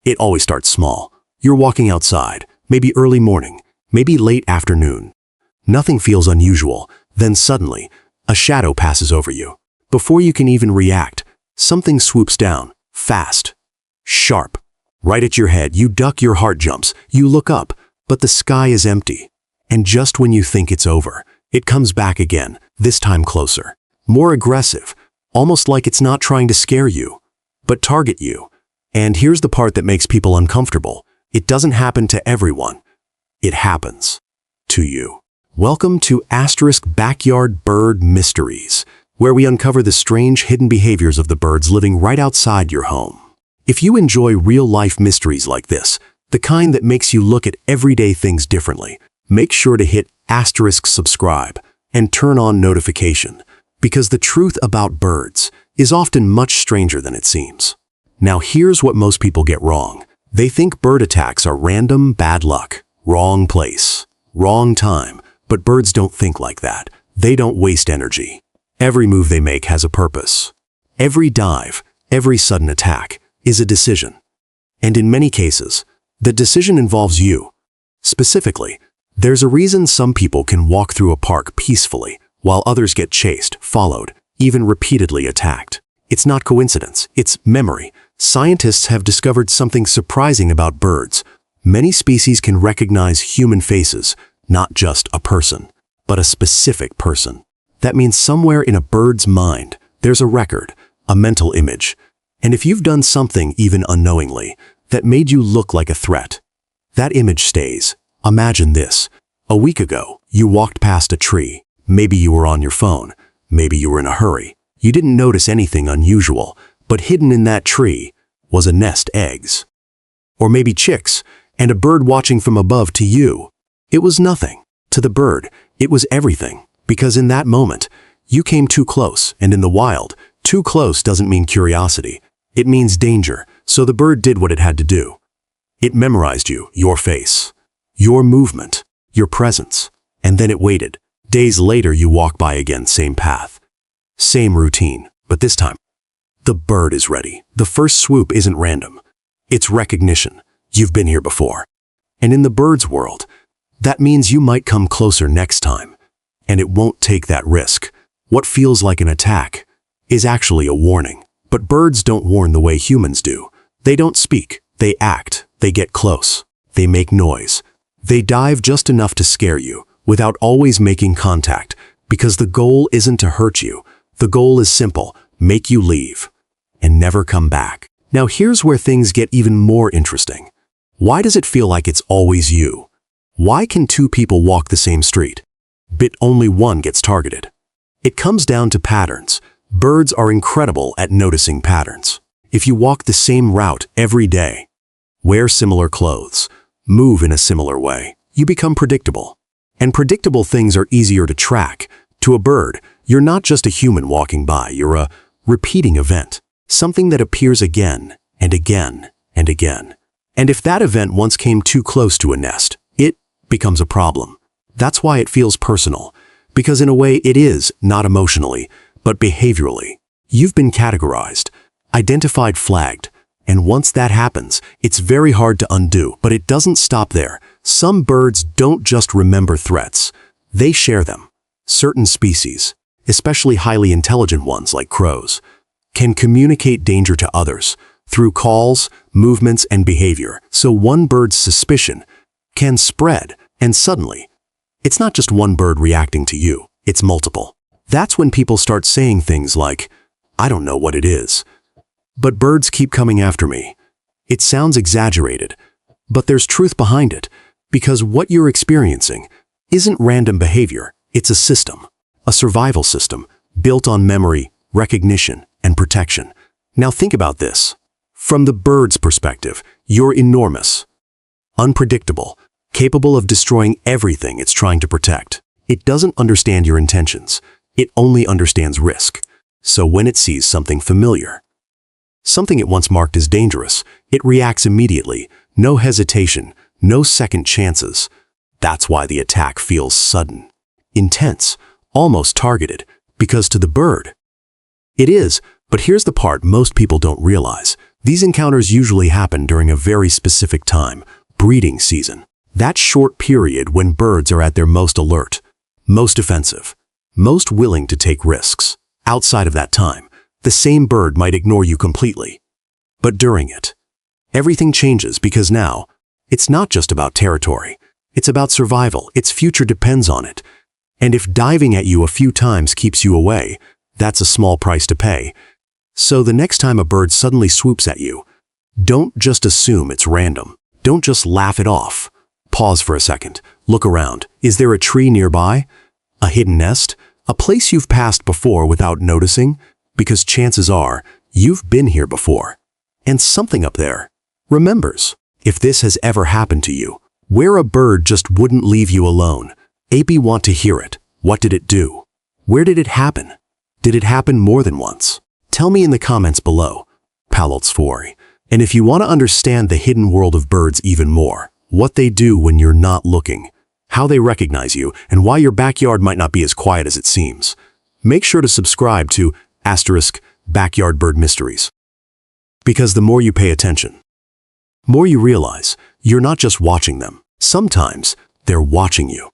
It always starts small. You're walking outside, maybe early morning, maybe late afternoon. Nothing feels unusual, then suddenly, a shadow passes over you. Before you can even react, something swoops down, fast, sharp. Right at your head, you duck, your heart jumps, you look up, but the sky is empty. And just when you think it's over, it comes back again, this time closer. More aggressive, almost like it's not trying to scare you, but target you. And here's the part that makes people uncomfortable. It doesn't happen to everyone. It happens to you. Welcome to Backyard Bird Mysteries, where we uncover the strange hidden behaviors of the birds living right outside your home. If you enjoy real-life mysteries like this, the kind that makes you look at everyday things differently, make sure to hit subscribe and turn on notification, because the truth about birds is often much stranger than it seems. Now here's what most people get wrong. They think bird attacks are random bad luck, wrong place, wrong time, but birds don't think like that. They don't waste energy. Every move they make has a purpose. Every dive, every sudden attack is a decision. And in many cases, the decision involves you. Specifically, there's a reason some people can walk through a park peacefully, while others get chased, followed, even repeatedly attacked. It's not coincidence, it's memory. Scientists have discovered something surprising about birds. Many species can recognize human faces, not just a person, but a specific person. That means somewhere in a bird's mind, there's a record, a mental image. And if you've done something, even unknowingly, that made you look like a threat, that image stays. Imagine this. A week ago, you walked past a tree. Maybe you were on your phone. Maybe you were in a hurry. You didn't notice anything unusual, but hidden in that tree was a nest eggs. Or maybe chicks, and a bird watching from above to you. It was nothing. To the bird, it was everything, because in that moment, you came too close, and in the wild, too close doesn't mean curiosity. It means danger, so the bird did what it had to do. It memorized you, your face, your movement, your presence, and then it waited. Days later, you walk by again, same path, same routine, but this time, the bird is ready. The first swoop isn't random. It's recognition. You've been here before. And in the bird's world, that means you might come closer next time, and it won't take that risk. What feels like an attack is actually a warning. But birds don't warn the way humans do. They don't speak, they act, they get close, they make noise. They dive just enough to scare you, without always making contact, because the goal isn't to hurt you. The goal is simple: make you leave, and never come back. Now here's where things get even more interesting. Why does it feel like it's always you? Why can two people walk the same street, but only one gets targeted? It comes down to patterns. Birds are incredible at noticing patterns. If you walk the same route every day, wear similar clothes, move in a similar way, you become predictable. And predictable things are easier to track. To a bird, you're not just a human walking by, you're a repeating event, something that appears again and again and again. And if that event once came too close to a nest, it becomes a problem. That's why it feels personal, because in a way it is, not emotionally, but behaviorally. You've been categorized, identified, flagged, and once that happens, it's very hard to undo. But it doesn't stop there. Some birds don't just remember threats, they share them. Certain species, especially highly intelligent ones like crows, can communicate danger to others through calls, movements, and behavior. So one bird's suspicion can spread, and suddenly, it's not just one bird reacting to you, it's multiple. That's when people start saying things like, "I don't know what it is, but birds keep coming after me." It sounds exaggerated, but there's truth behind it, because what you're experiencing isn't random behavior, it's a system, a survival system, built on memory, recognition, and protection. Now think about this. From the bird's perspective, you're enormous, unpredictable, capable of destroying everything it's trying to protect. It doesn't understand your intentions. It only understands risk. So when it sees something familiar, something it once marked as dangerous, it reacts immediately, no hesitation, no second chances. That's why the attack feels sudden, intense, almost targeted, because to the bird, it is. But here's the part most people don't realize. These encounters usually happen during a very specific time, breeding season. That short period when birds are at their most alert, most defensive, most willing to take risks. Outside of that time, the same bird might ignore you completely. But during it, everything changes because now, it's not just about territory. It's about survival. Its future depends on it. And if diving at you a few times keeps you away, that's a small price to pay. So the next time a bird suddenly swoops at you, don't just assume it's random. Don't just laugh it off. Pause for a second. Look around. Is there a tree nearby? A hidden nest? A place you've passed before without noticing? Because chances are, you've been here before. And something up there remembers. If this has ever happened to you, where a bird just wouldn't leave you alone, AP want to hear it. What did it do? Where did it happen? Did it happen more than once? Tell me in the comments below. Palot's Fuori. And if you want to understand the hidden world of birds even more, what they do when you're not looking, how they recognize you, and why your backyard might not be as quiet as it seems, make sure to subscribe to *Backyard Bird Mysteries. Because the more you pay attention, more you realize you're not just watching them. Sometimes they're watching you.